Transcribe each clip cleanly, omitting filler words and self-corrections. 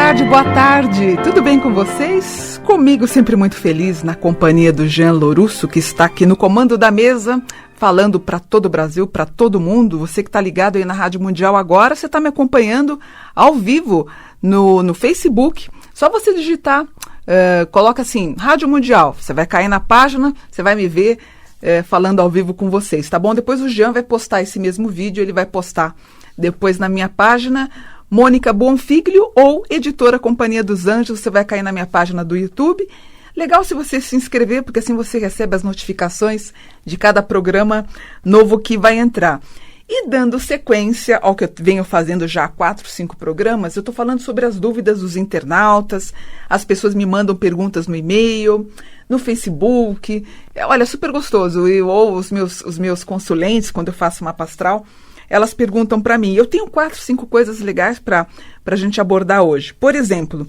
tarde, boa tarde. Tudo bem com vocês? Comigo sempre muito feliz, na companhia do Jean Lorusso, que está aqui no comando da mesa, falando para todo o Brasil, para todo mundo. Você que está ligado aí na Rádio Mundial agora, você está me acompanhando ao vivo no Facebook. Só você digitar, coloca assim, Rádio Mundial. Você vai cair na página, você vai me ver falando ao vivo com vocês, tá bom? Depois o Jean vai postar esse mesmo vídeo, ele vai postar depois na minha página, Mônica Bonfiglio ou Editora Companhia dos Anjos. Você vai cair na minha página do YouTube. Legal se você se inscrever, porque assim você recebe as notificações de cada programa novo que vai entrar. E dando sequência ao que eu venho fazendo já há 4, 5 programas, eu estou falando sobre as dúvidas dos internautas. As pessoas me mandam perguntas no e-mail, no Facebook. Olha, super gostoso. Ou os meus consulentes, quando eu faço mapa astral, elas perguntam para mim. Eu tenho 4, 5 coisas legais para a gente abordar hoje. Por exemplo,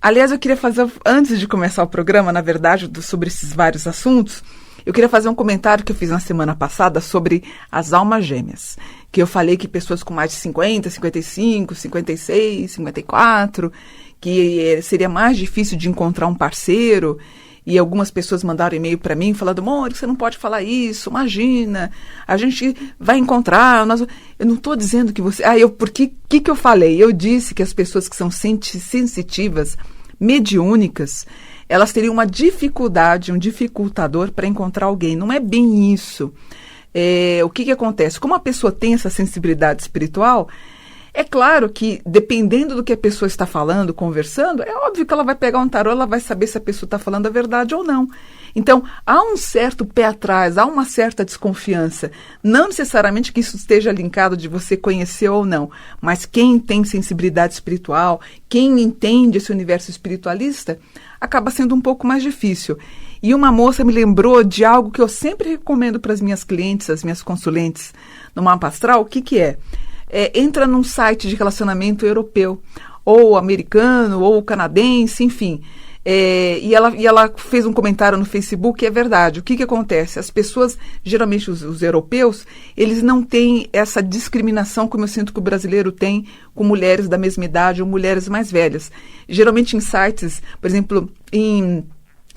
aliás, eu queria fazer, antes de começar o programa, na verdade, sobre esses vários assuntos, eu queria fazer um comentário que eu fiz na semana passada sobre as almas gêmeas. Que eu falei que pessoas com mais de 50, 55, 56, 54, que seria mais difícil de encontrar um parceiro. E algumas pessoas mandaram e-mail para mim falando, Mônica, você não pode falar isso, imagina, a gente vai encontrar. Eu não estou dizendo que você... Por que eu falei? Eu disse que as pessoas que são sensitivas, mediúnicas, elas teriam uma dificuldade, um dificultador para encontrar alguém. Não é bem isso. O que acontece? Como a pessoa tem essa sensibilidade espiritual, é claro que, dependendo do que a pessoa está falando, conversando, é óbvio que ela vai pegar um tarô, ela vai saber se a pessoa está falando a verdade ou não. Então, há um certo pé atrás, há uma certa desconfiança. Não necessariamente que isso esteja linkado de você conhecer ou não, mas quem tem sensibilidade espiritual, quem entende esse universo espiritualista, acaba sendo um pouco mais difícil. E uma moça me lembrou de algo que eu sempre recomendo para as minhas clientes, as minhas consulentes no mapa astral. O que é? Entra num site de relacionamento europeu, ou americano, ou canadense, enfim. E ela fez um comentário no Facebook, e é verdade. O que acontece? As pessoas, geralmente os europeus, eles não têm essa discriminação como eu sinto que o brasileiro tem com mulheres da mesma idade ou mulheres mais velhas. Geralmente em sites, por exemplo, em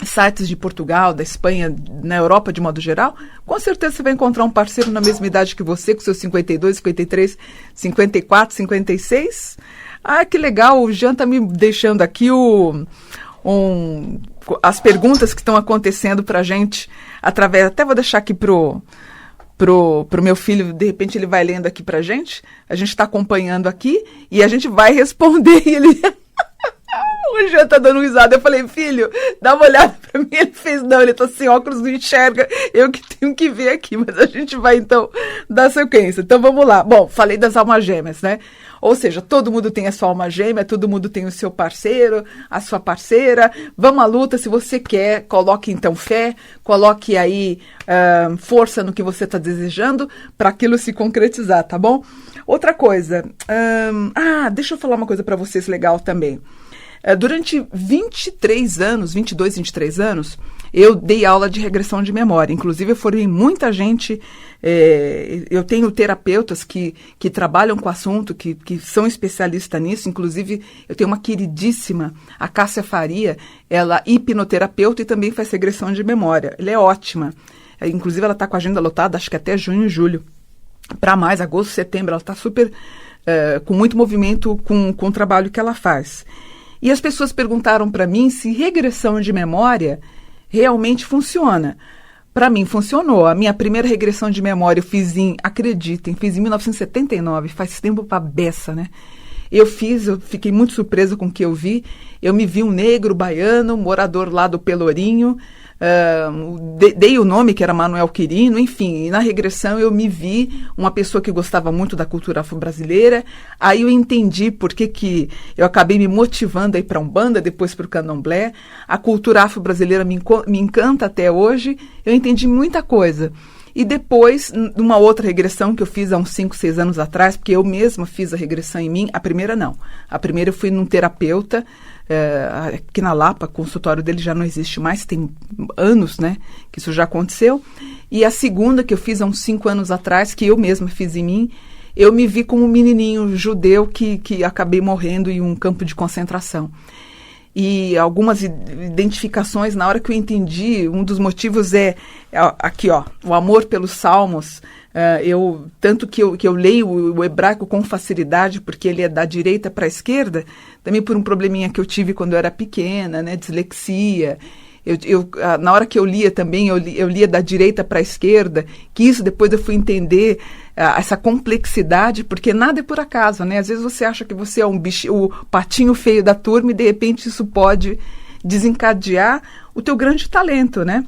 sites de Portugal, da Espanha, na Europa de modo geral, com certeza você vai encontrar um parceiro na mesma idade que você, com seus 52, 53, 54, 56. Ah, que legal, o Jean está me deixando aqui as perguntas que estão acontecendo para a gente, através, até vou deixar aqui pro meu filho, de repente ele vai lendo aqui para a gente está acompanhando aqui, e a gente vai responder, e ele... O Jean tá dando risada. Eu falei, filho, dá uma olhada pra mim. Ele fez, não, ele tá sem óculos, não enxerga. Eu que tenho que ver aqui, mas a gente vai, então, dar sequência. Então, vamos lá. Bom, falei das almas gêmeas, né? Ou seja, todo mundo tem a sua alma gêmea, todo mundo tem o seu parceiro, a sua parceira. Vamos à luta, se você quer, coloque, então, fé, coloque aí força no que você tá desejando para aquilo se concretizar, tá bom? Outra coisa, deixa eu falar uma coisa para vocês legal também. Durante 23 anos, 22, 23 anos, eu dei aula de regressão de memória. Inclusive, eu formei muita gente. Eu tenho terapeutas que trabalham com o assunto, que são especialistas nisso. Inclusive, eu tenho uma queridíssima, a Cássia Faria, ela é hipnoterapeuta e também faz regressão de memória. Ela é ótima. Inclusive, ela está com a agenda lotada, acho que até junho e julho. Para mais, agosto, setembro, ela está super com muito movimento com o trabalho que ela faz. E as pessoas perguntaram para mim se regressão de memória realmente funciona. Para mim, funcionou. A minha primeira regressão de memória eu fiz acreditem, fiz em 1979, faz tempo pra beça, né? Eu fiquei muito surpresa com o que eu vi. Eu me vi um negro baiano, morador lá do Pelourinho, dei o nome que era Manuel Quirino, enfim, e na regressão eu me vi uma pessoa que gostava muito da cultura afro-brasileira. Aí eu entendi por que eu acabei me motivando a ir para a Umbanda, depois para o Candomblé. A cultura afro-brasileira me encanta até hoje, eu entendi muita coisa. E depois, numa outra regressão que eu fiz há uns 5, 6 anos atrás, porque eu mesma fiz a regressão em mim, a primeira não. A primeira eu fui num terapeuta, aqui na Lapa, o consultório dele já não existe mais, tem anos, né, que isso já aconteceu. E a segunda que eu fiz há uns 5 anos atrás, que eu mesma fiz em mim, eu me vi como um menininho judeu que acabei morrendo em um campo de concentração. E algumas identificações, na hora que eu entendi, um dos motivos é aqui, ó, o amor pelos salmos. Tanto que eu leio o hebraico com facilidade, porque ele é da direita para a esquerda, também por um probleminha que eu tive quando eu era pequena, né, dislexia. Na hora que eu lia também, eu lia da direita para a esquerda, que isso depois eu fui entender essa complexidade, porque nada é por acaso, né? Às vezes você acha que você é o patinho feio da turma e de repente isso pode desencadear o teu grande talento, né?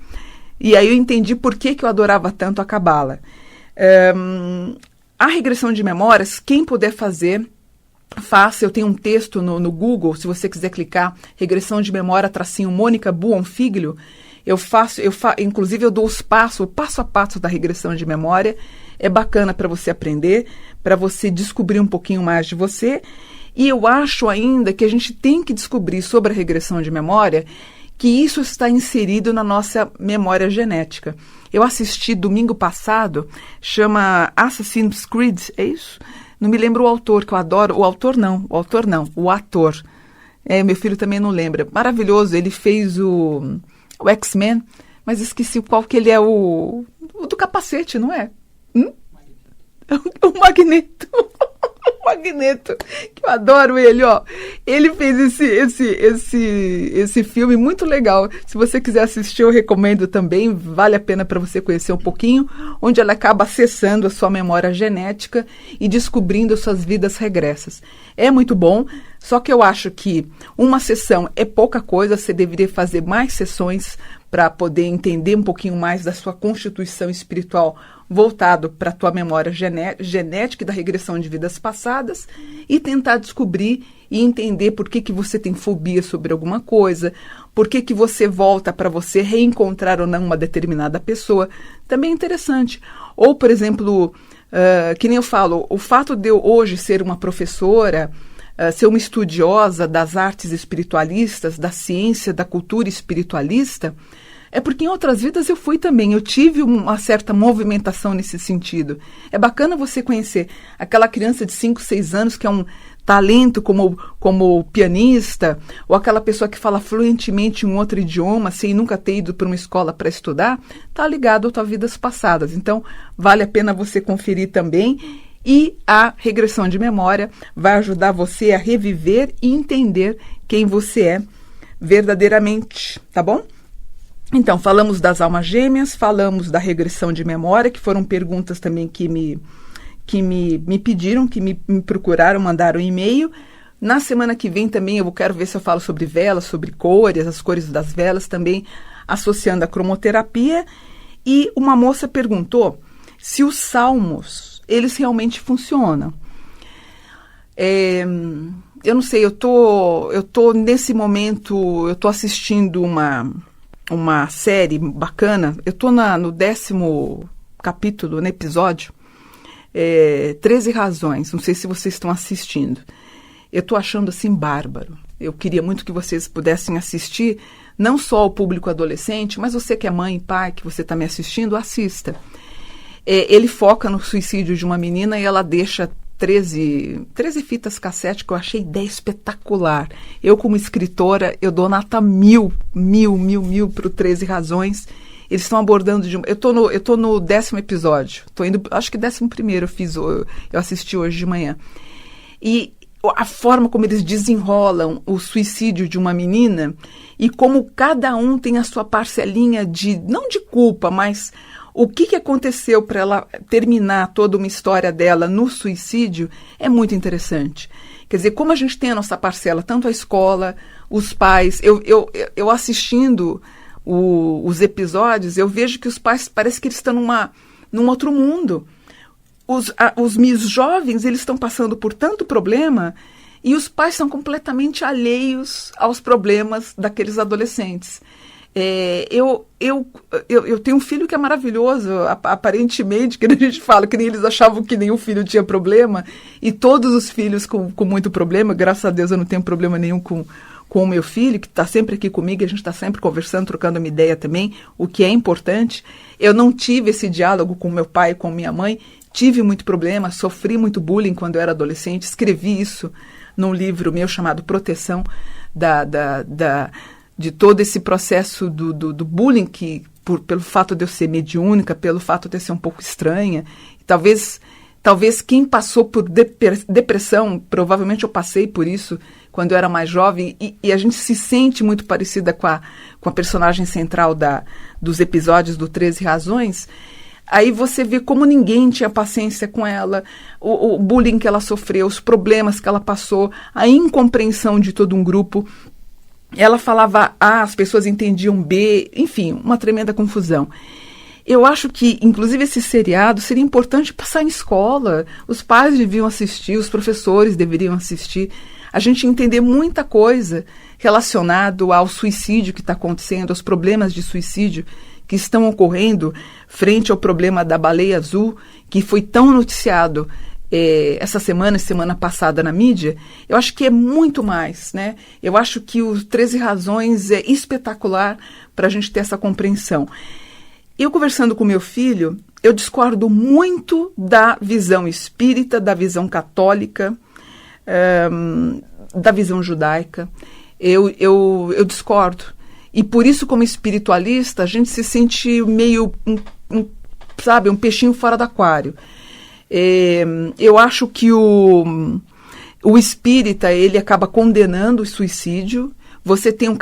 E aí eu entendi por que eu adorava tanto a Cabala. A regressão de memórias, quem puder fazer, faça. Eu tenho um texto no Google, se você quiser clicar, regressão de memória, tracinho Mônica Buonfiglio, inclusive eu dou o passo a passo da regressão de memória. É bacana para você aprender, para você descobrir um pouquinho mais de você. E eu acho ainda que a gente tem que descobrir sobre a regressão de memória que isso está inserido na nossa memória genética. Eu assisti domingo passado, chama Assassin's Creed, é isso? Não me lembro o autor, que eu adoro. O autor não, o ator. Meu filho também não lembra. Maravilhoso, ele fez o X-Men, mas esqueci qual que ele é o do capacete, não é? O Magneto. O Magneto, que eu adoro ele, ó. Ele fez esse filme muito legal. Se você quiser assistir, eu recomendo também. Vale a pena para você conhecer um pouquinho, onde ela acaba acessando a sua memória genética e descobrindo suas vidas regressas. É muito bom, só que eu acho que uma sessão é pouca coisa. Você deveria fazer mais sessões para poder entender um pouquinho mais da sua constituição espiritual voltado para a tua memória genética e da regressão de vidas passadas e tentar descobrir e entender por que você tem fobia sobre alguma coisa, por que você volta para você reencontrar ou não uma determinada pessoa. Também é interessante. Ou, por exemplo, que nem eu falo, o fato de eu hoje ser uma professora, ser uma estudiosa das artes espiritualistas, da ciência, da cultura espiritualista, é porque em outras vidas eu fui também, eu tive uma certa movimentação nesse sentido. É bacana você conhecer aquela criança de 5, 6 anos que é um talento como pianista, ou aquela pessoa que fala fluentemente um outro idioma, sem nunca ter ido para uma escola para estudar, está ligado às tuas vidas passadas. Então, vale a pena você conferir também. E a regressão de memória vai ajudar você a reviver e entender quem você é verdadeiramente, tá bom? Então, falamos das almas gêmeas, falamos da regressão de memória, que foram perguntas também que me pediram, que me procuraram, mandaram e-mail. Na semana que vem também eu quero ver se eu falo sobre velas, sobre cores, as cores das velas, também associando a cromoterapia. E uma moça perguntou se os salmos, eles realmente funcionam. Eu não sei, eu tô nesse momento, eu tô assistindo uma série bacana, eu tô no 10º capítulo, no episódio, 13 razões, não sei se vocês estão assistindo. Eu tô achando assim bárbaro. Eu queria muito que vocês pudessem assistir, não só o público adolescente, mas você que é mãe e pai, que você está me assistindo, assista. Ele foca no suicídio de uma menina e ela deixa 13 fitas cassete, que eu achei ideia espetacular. Eu, como escritora, eu dou nota 1000 para o 13 razões. Eles estão abordando eu tô no 10º episódio. Tô indo, acho que 11º eu assisti hoje de manhã. E a forma como eles desenrolam o suicídio de uma menina e como cada um tem a sua parcelinha não de culpa, mas o que aconteceu para ela terminar toda uma história dela no suicídio é muito interessante. Quer dizer, como a gente tem a nossa parcela, tanto a escola, os pais. Eu assistindo os episódios, eu vejo que os pais parece que eles estão num outro mundo. Os meus jovens, eles estão passando por tanto problema e os pais são completamente alheios aos problemas daqueles adolescentes. Eu tenho um filho que é maravilhoso, aparentemente, que a gente fala que nem eles achavam que nenhum filho tinha problema, e todos os filhos com muito problema. Graças a Deus eu não tenho problema nenhum com o meu filho, que está sempre aqui comigo, a gente está sempre conversando, trocando uma ideia também, o que é importante. Eu não tive esse diálogo com meu pai e com minha mãe, tive muito problema, sofri muito bullying quando eu era adolescente, escrevi isso num livro meu chamado Proteção, de todo esse processo do bullying, que pelo fato de eu ser mediúnica, pelo fato de eu ser um pouco estranha, talvez quem passou por depressão, provavelmente eu passei por isso quando eu era mais jovem, e a gente se sente muito parecida com a personagem central dos episódios do 13 Razões. Aí você vê como ninguém tinha paciência com ela, o bullying que ela sofreu, os problemas que ela passou, a incompreensão de todo um grupo. Ela falava A, as pessoas entendiam B, enfim, uma tremenda confusão. Eu acho que, inclusive, esse seriado seria importante passar em escola. Os pais deviam assistir, os professores deveriam assistir. A gente entender muita coisa relacionado ao suicídio que está acontecendo, aos problemas de suicídio que estão ocorrendo frente ao problema da baleia azul, que foi tão noticiado essa semana passada na mídia. Eu acho que é muito mais, né? Eu acho que os 13 Razões é espetacular para a gente ter essa compreensão. Eu conversando com meu filho, eu discordo muito da visão espírita, da visão católica, da visão judaica. Eu discordo. E por isso, como espiritualista, a gente se sente meio, um peixinho fora do aquário. Eu acho que o espírita, ele acaba condenando o suicídio. Você tem um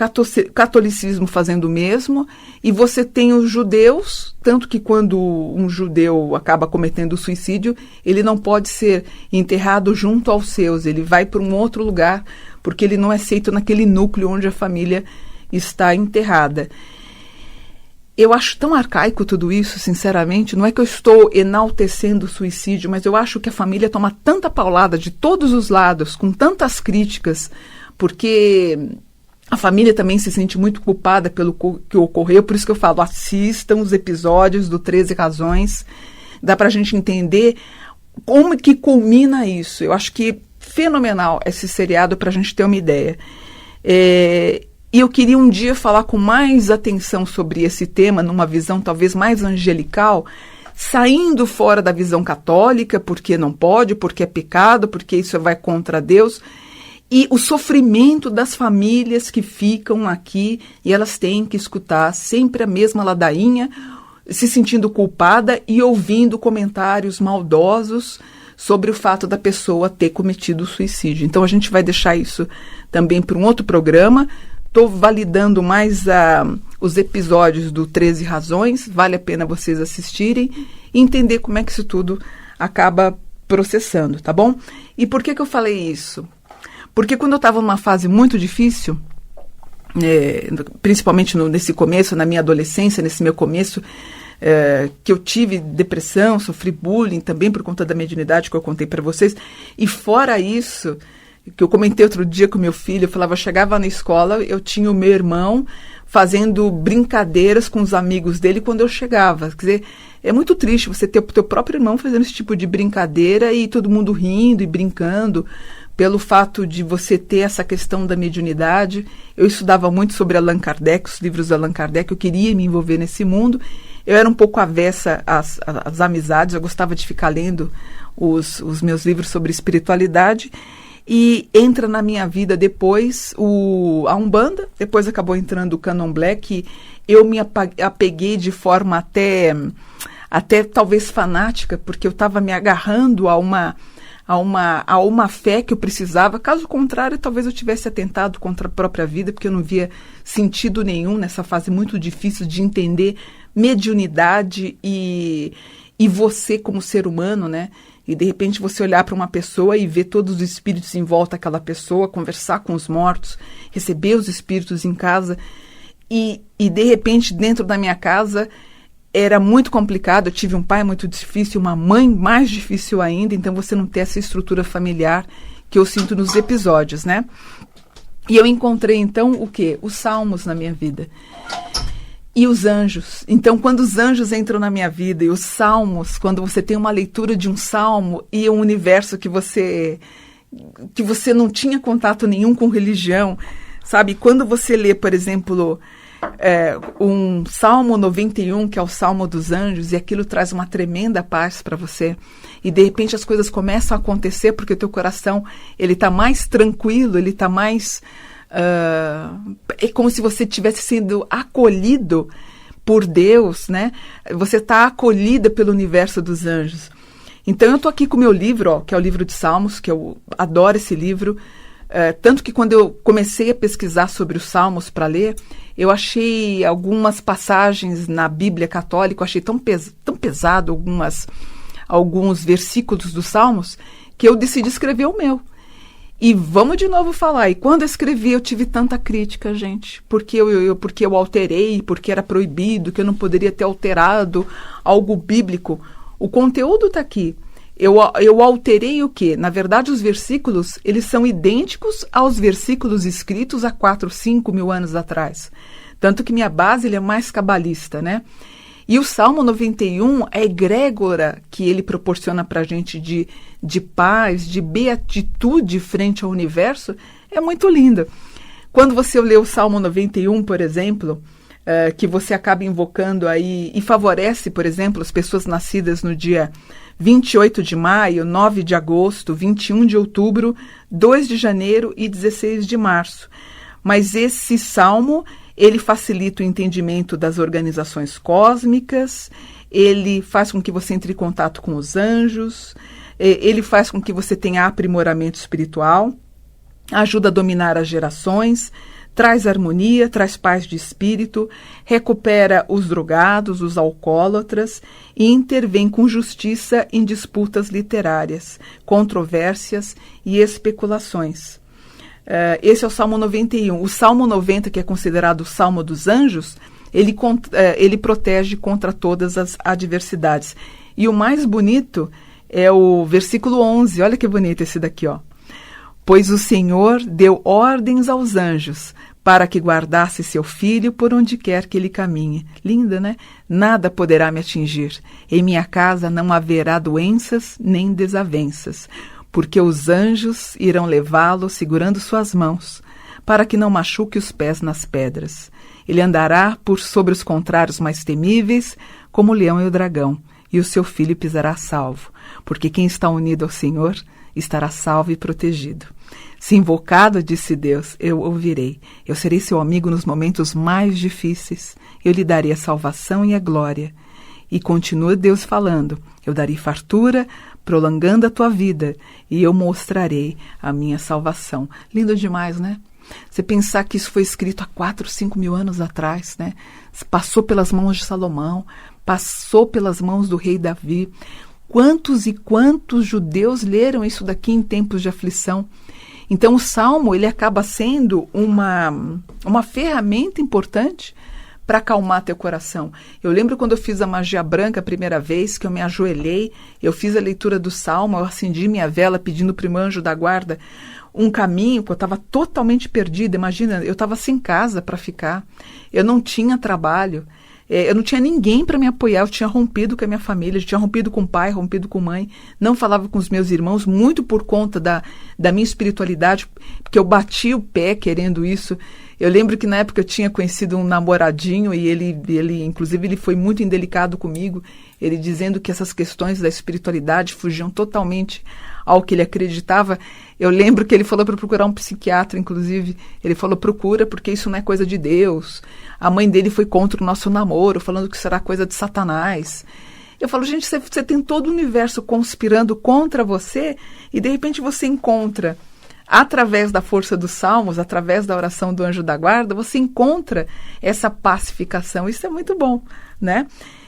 catolicismo fazendo o mesmo, e você tem os judeus, tanto que quando um judeu acaba cometendo suicídio, ele não pode ser enterrado junto aos seus, ele vai para um outro lugar, porque ele não é aceito naquele núcleo onde a família está enterrada. Eu acho tão arcaico tudo isso, sinceramente. Não é que eu estou enaltecendo o suicídio, mas eu acho que a família toma tanta paulada de todos os lados, com tantas críticas, porque a família também se sente muito culpada pelo que ocorreu. Por isso que eu falo, assistam os episódios do 13 Razões. Dá para a gente entender como que culmina isso. Eu acho que fenomenal esse seriado para a gente ter uma ideia. E eu queria um dia falar com mais atenção sobre esse tema, numa visão talvez mais angelical, saindo fora da visão católica, porque não pode, porque é pecado, porque isso vai contra Deus, e o sofrimento das famílias que ficam aqui e elas têm que escutar sempre a mesma ladainha, se sentindo culpada e ouvindo comentários maldosos sobre o fato da pessoa ter cometido suicídio. Então a gente vai deixar isso também para um outro programa. Estou validando mais os episódios do 13 Razões, vale a pena vocês assistirem e entender como é que isso tudo acaba processando, tá bom? E por que eu falei isso? Porque quando eu estava numa fase muito difícil, principalmente nesse começo, na minha adolescência, nesse meu começo, que eu tive depressão, sofri bullying também por conta da mediunidade que eu contei para vocês, e fora isso, que eu comentei outro dia com meu filho, eu falava, eu chegava na escola, eu tinha o meu irmão fazendo brincadeiras com os amigos dele quando eu chegava. Quer dizer, é muito triste você ter o teu próprio irmão fazendo esse tipo de brincadeira e todo mundo rindo e brincando pelo fato de você ter essa questão da mediunidade. Eu estudava muito sobre Allan Kardec, os livros de Allan Kardec, eu queria me envolver nesse mundo. Eu era um pouco avessa às amizades, eu gostava de ficar lendo os meus livros sobre espiritualidade. E entra na minha vida depois a Umbanda, depois acabou entrando o Candomblé, que eu me apeguei de forma até talvez fanática, porque eu estava me agarrando a uma fé que eu precisava. Caso contrário, talvez eu tivesse atentado contra a própria vida, porque eu não via sentido nenhum nessa fase muito difícil de entender mediunidade e você como ser humano, né? E de repente você olhar para uma pessoa e ver todos os espíritos em volta daquela pessoa, conversar com os mortos, receber os espíritos em casa. E de repente dentro da minha casa era muito complicado. Eu tive um pai muito difícil, uma mãe mais difícil ainda. Então você não tem essa estrutura familiar que eu sinto nos episódios, né? E eu encontrei então o quê? Os salmos na minha vida. E os anjos. Então, quando os anjos entram na minha vida e os salmos, quando você tem uma leitura de um salmo e um universo que você não tinha contato nenhum com religião, sabe? Quando você lê, por exemplo, um Salmo 91, que é o Salmo dos Anjos, e aquilo traz uma tremenda paz para você. E de repente as coisas começam a acontecer porque o teu coração ele está mais tranquilo, ele está mais... é como se você estivesse sendo acolhido por Deus, né? Você está acolhida pelo universo dos anjos. Então eu estou aqui com o meu livro, que é o livro de Salmos, que eu adoro esse livro. Tanto que quando eu comecei a pesquisar sobre os Salmos para ler, eu achei algumas passagens na Bíblia católica, eu achei tão pesado alguns versículos dos Salmos, que eu decidi escrever o meu. E vamos de novo falar, e quando eu escrevi eu tive tanta crítica, gente, porque eu alterei, porque era proibido, que eu não poderia ter alterado algo bíblico. O conteúdo está aqui. Eu alterei o quê? Na verdade, os versículos, eles são idênticos aos versículos escritos há 4, 5 mil anos atrás. Tanto que minha base ele é mais cabalista, né? E o Salmo 91, a egrégora que ele proporciona para a gente de paz, de beatitude frente ao universo, é muito linda. Quando você lê o Salmo 91, por exemplo, que você acaba invocando aí e favorece, por exemplo, as pessoas nascidas no dia 28 de maio, 9 de agosto, 21 de outubro, 2 de janeiro e 16 de março. Mas esse salmo, ele facilita o entendimento das organizações cósmicas, ele faz com que você entre em contato com os anjos, ele faz com que você tenha aprimoramento espiritual, ajuda a dominar as gerações, traz harmonia, traz paz de espírito, recupera os drogados, os alcoólatras e intervém com justiça em disputas literárias, controvérsias e especulações. Esse é o Salmo 91. O Salmo 90, que é considerado o Salmo dos Anjos, ele protege contra todas as adversidades. E o mais bonito é o versículo 11. Olha que bonito esse daqui, ó. Pois o Senhor deu ordens aos anjos para que guardasse seu filho por onde quer que ele caminhe. Linda, né? Nada poderá me atingir. Em minha casa não haverá doenças nem desavenças, porque os anjos irão levá-lo segurando suas mãos, para que não machuque os pés nas pedras. Ele andará por sobre os contrários mais temíveis, como o leão e o dragão, e o seu filho pisará salvo, porque quem está unido ao Senhor estará salvo e protegido. Se invocado, disse Deus, eu ouvirei. Eu serei seu amigo nos momentos mais difíceis. Eu lhe darei a salvação e a glória. E continua Deus falando, eu darei fartura, prolongando a tua vida, e eu mostrarei a minha salvação. Lindo demais, né? Você pensar que isso foi escrito há 4, 5 mil anos atrás, né? Passou pelas mãos de Salomão, passou pelas mãos do rei Davi. Quantos e quantos judeus leram isso daqui em tempos de aflição? Então o Salmo ele acaba sendo uma ferramenta importante para acalmar teu coração. Eu lembro quando eu fiz a magia branca a primeira vez, que eu me ajoelhei, eu fiz a leitura do Salmo, eu acendi minha vela pedindo para o anjo da guarda um caminho, porque eu estava totalmente perdida. Imagina, eu estava sem casa para ficar, eu não tinha trabalho, eu não tinha ninguém para me apoiar, eu tinha rompido com a minha família, eu tinha rompido com o pai, rompido com a mãe, não falava com os meus irmãos, muito por conta da minha espiritualidade, porque eu bati o pé querendo isso. Eu lembro que na época eu tinha conhecido um namoradinho e ele inclusive, ele foi muito indelicado comigo, ele dizendo que essas questões da espiritualidade fugiam totalmente ao que ele acreditava. Eu lembro que ele falou para procurar um psiquiatra, inclusive. Ele falou, procura, porque isso não é coisa de Deus. A mãe dele foi contra o nosso namoro, falando que será coisa de Satanás. Eu falo, gente, você tem todo o universo conspirando contra você e de repente você encontra, através da força dos salmos, através da oração do anjo da guarda, você encontra essa pacificação. Isso é muito bom, né?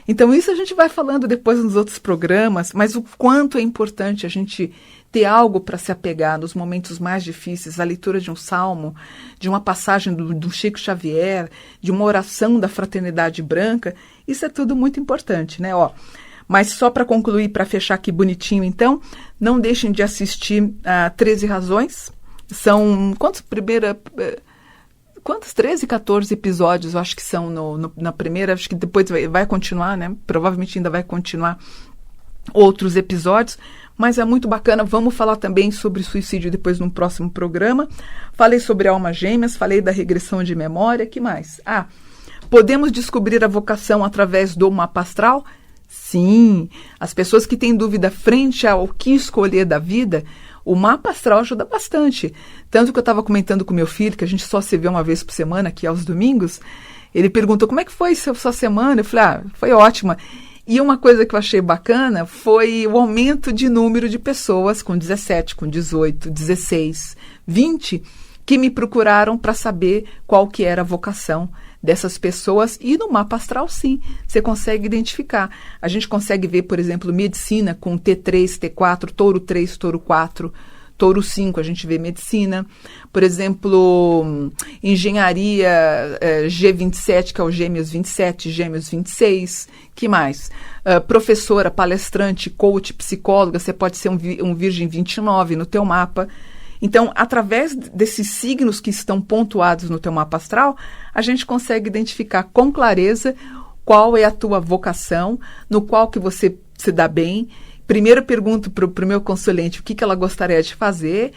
Então isso a gente vai falando depois nos outros programas, mas o quanto é importante a gente ter algo para se apegar nos momentos mais difíceis, a leitura de um salmo, de uma passagem do Chico Xavier, de uma oração da Fraternidade Branca, isso é tudo muito importante, né? Mas só para concluir, para fechar aqui bonitinho, então, não deixem de assistir a 13 Razões. São quantos 13, 14 episódios, eu acho que são na primeira, acho que depois vai continuar, né? Provavelmente ainda vai continuar outros episódios, mas é muito bacana. Vamos falar também sobre suicídio depois num próximo programa. Falei sobre almas gêmeas, falei da regressão de memória, que mais? Podemos descobrir a vocação através do mapa astral? Sim, as pessoas que têm dúvida frente ao que escolher da vida, o mapa astral ajuda bastante. Tanto que eu estava comentando com meu filho, que a gente só se vê uma vez por semana, aqui aos domingos, ele perguntou, como é que foi sua semana? Eu falei, foi ótima. E uma coisa que eu achei bacana foi o aumento de número de pessoas com 17, com 18, 16, 20, que me procuraram para saber qual que era a vocação dessas pessoas, e no mapa astral, sim, você consegue identificar. A gente consegue ver, por exemplo, medicina com T3, T4, touro 3, touro 4, touro 5, a gente vê medicina. Por exemplo, engenharia G27, que é o Gêmeos 27, Gêmeos 26. Que mais? Professora, palestrante, coach, psicóloga, você pode ser um Virgem 29 no teu mapa. Então, através desses signos que estão pontuados no teu mapa astral, a gente consegue identificar com clareza qual é a tua vocação, no qual que você se dá bem. Primeiro eu pergunto para o meu consulente o que ela gostaria de fazer,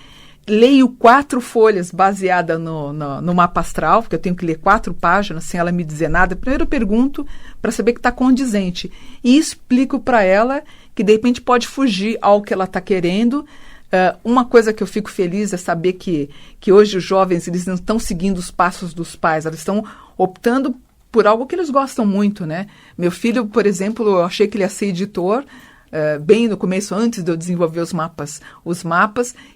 leio 4 folhas baseadas no mapa astral, porque eu tenho que ler 4 páginas sem ela me dizer nada. Primeiro eu pergunto para saber que está condizente e explico para ela que de repente pode fugir ao que ela está querendo. Uma coisa que eu fico feliz é saber que hoje os jovens eles não estão seguindo os passos dos pais, eles estão optando por algo que eles gostam muito, né? Meu filho, por exemplo, eu achei que ele ia ser editor, bem no começo, antes de eu desenvolver os mapas,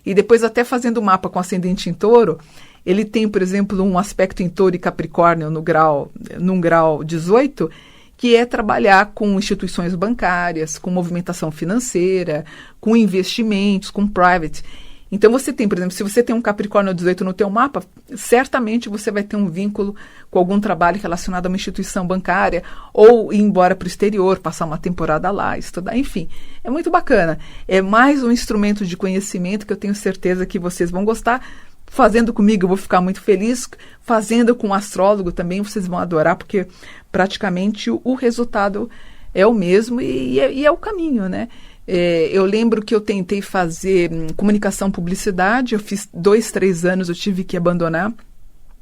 e depois até fazendo o mapa com ascendente em touro, ele tem, por exemplo, um aspecto em touro e capricórnio num grau 18, que é trabalhar com instituições bancárias, com movimentação financeira, com investimentos, com private. Então você tem, por exemplo, se você tem um Capricórnio 18 no teu mapa, certamente você vai ter um vínculo com algum trabalho relacionado a uma instituição bancária, ou ir embora para o exterior, passar uma temporada lá, estudar, enfim. É muito bacana. É mais um instrumento de conhecimento que eu tenho certeza que vocês vão gostar. Fazendo comigo eu vou ficar muito feliz, fazendo com um astrólogo também vocês vão adorar, porque praticamente o resultado é o mesmo e é o caminho, né? Eu lembro que eu tentei fazer comunicação publicidade, eu fiz 2, 3 anos, eu tive que abandonar,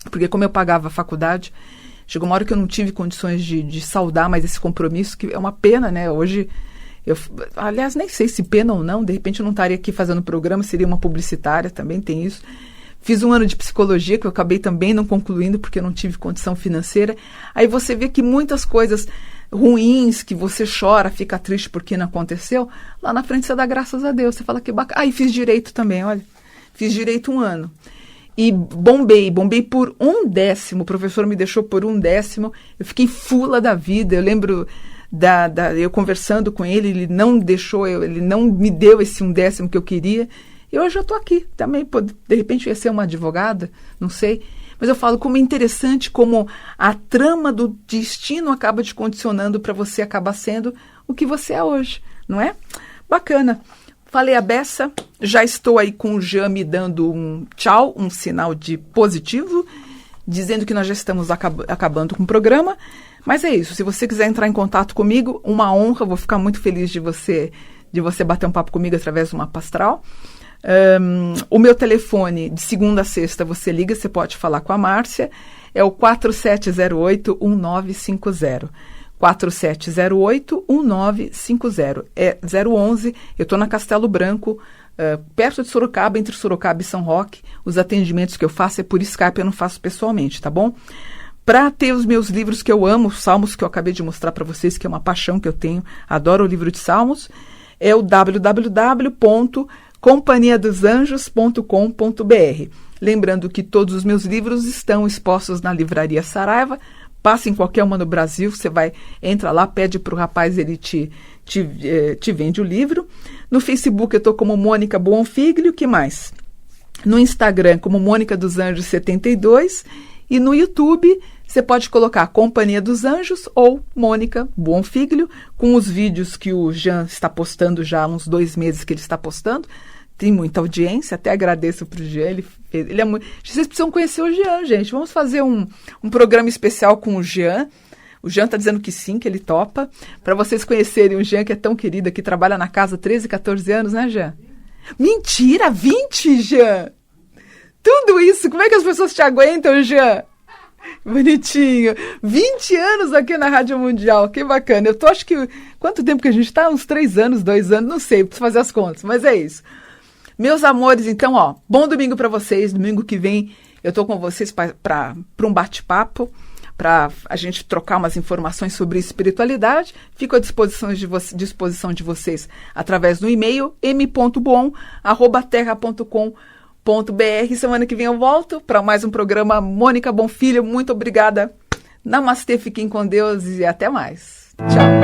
porque como eu pagava a faculdade, chegou uma hora que eu não tive condições de saldar mais esse compromisso, que é uma pena, né? Hoje, aliás, nem sei se pena ou não, de repente eu não estaria aqui fazendo programa, seria uma publicitária, também tem isso. Fiz um ano de psicologia, que eu acabei também não concluindo, porque eu não tive condição financeira. Aí você vê que muitas coisas ruins, que você chora, fica triste porque não aconteceu, lá na frente você dá graças a Deus. Você fala que bacana. E fiz direito também, olha. Fiz direito 1 ano. E bombei por 1/10. O professor me deixou por 1/10. Eu fiquei fula da vida. Eu lembro eu conversando com ele, ele não deixou, ele não me deu esse 1/10 que eu queria. E hoje eu estou aqui também, de repente eu ia ser uma advogada, não sei. Mas eu falo como é interessante como a trama do destino acaba te condicionando para você acabar sendo o que você é hoje, não é? Bacana. Falei a beça, já estou aí com o Jean me dando um tchau, um sinal de positivo, dizendo que nós já estamos acabando com o programa. Mas é isso, se você quiser entrar em contato comigo, uma honra, vou ficar muito feliz de você bater um papo comigo através do mapa astral. O meu telefone, de segunda a sexta, você liga, você pode falar com a Márcia, é o 4708-1950. 4708-1950. É 011, eu estou na Castelo Branco, perto de Sorocaba, entre Sorocaba e São Roque. Os atendimentos que eu faço é por Skype, eu não faço pessoalmente, tá bom? Para ter os meus livros que eu amo, os Salmos que eu acabei de mostrar para vocês, que é uma paixão que eu tenho, adoro o livro de Salmos, é o www.companhiadosanjos.com.br. Lembrando que todos os meus livros estão expostos na Livraria Saraiva. Passa em qualquer uma no Brasil, você entra lá, pede para o rapaz, ele te vende o livro. No Facebook eu estou como Mônica Bonfiglio, que mais? No Instagram como Mônica dos Anjos 72 e no YouTube você pode colocar Companhia dos Anjos ou Mônica Bonfiglio, com os vídeos que o Jean está postando já há uns 2 meses que ele está postando. Tem muita audiência, até agradeço para o Jean. Ele é muito... Vocês precisam conhecer o Jean, gente. Vamos fazer um programa especial com o Jean. O Jean está dizendo que sim, que ele topa. Para vocês conhecerem o Jean, que é tão querido, que trabalha na casa há 13, 14 anos, né, Jean? Mentira, 20, Jean! Tudo isso, como é que as pessoas te aguentam, Jean? Bonitinho. 20 anos aqui na Rádio Mundial, que bacana. Eu tô, acho que, quanto tempo que a gente está? Uns 3 anos, 2 anos, não sei, preciso fazer as contas, mas é isso. Meus amores, então, ó, bom domingo para vocês. Domingo que vem eu tô com vocês para um bate-papo, para a gente trocar umas informações sobre espiritualidade. Fico à disposição de vocês através do e-mail m.boon@terra.com.br. Semana que vem eu volto para mais um programa Mônica Bonfilho. Muito obrigada. Namastê, fiquem com Deus e até mais. Tchau.